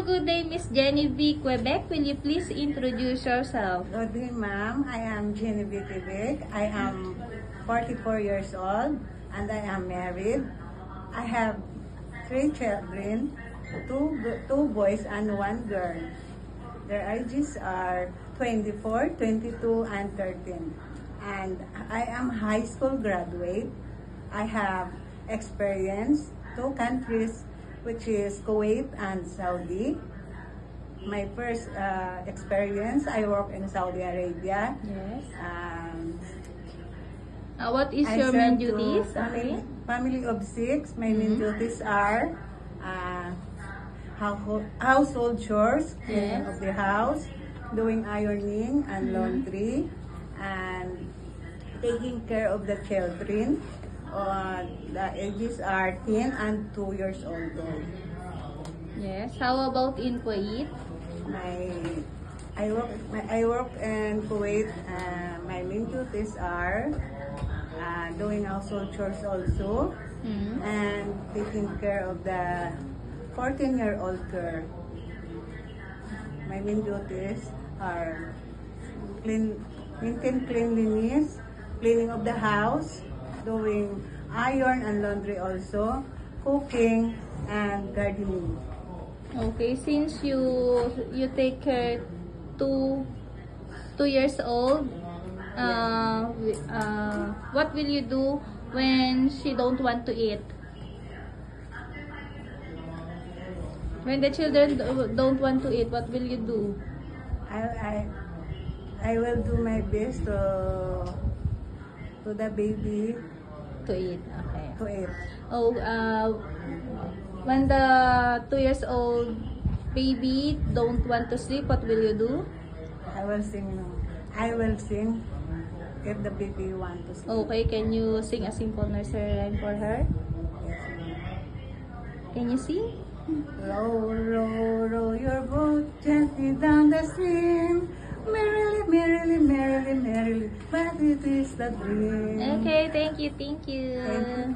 good day, Miss Genevieve Quebec. Will you please introduce yourself? Good day, ma'am. I am Genevieve Quebec. I am 44 years old and I am married. I have 3 children, two boys and 1 girl. Their ages are 24, 22, and 13. And I am high school graduate. I have experience 2 countries, which is Kuwait and Saudi. My first experience, I work in Saudi Arabia. Yes. Um, What is I your main serve to duties? Okay. Family of 6. My main duties are household chores, cleaning Yes. of the house, doing ironing and laundry, and taking care of the children. The ages are 10 and 2 years old. Yes. How about in Kuwait? I work in Kuwait. My main duties are doing household chores also, and taking care of the 14-year-old girl. My main duties are maintain cleanliness, cleaning of the house, doing iron and laundry also, cooking, and gardening. Okay, since you take care 2 years old, what will you do when she don't want to eat? When the children don't want to eat, what will you do? I will do my best to the baby To eat. Okay. to eat. Oh, when the 2 years old baby don't want to sleep, what will you do? I will sing. I will sing if the baby want to sleep. Okay, can you sing a simple nursery rhyme for her? Can you sing? Row, row, row your boat gently down the stream. Merrily, merrily, merrily, merrily, but it is the dream. Okay, thank you, thank you. Thank you.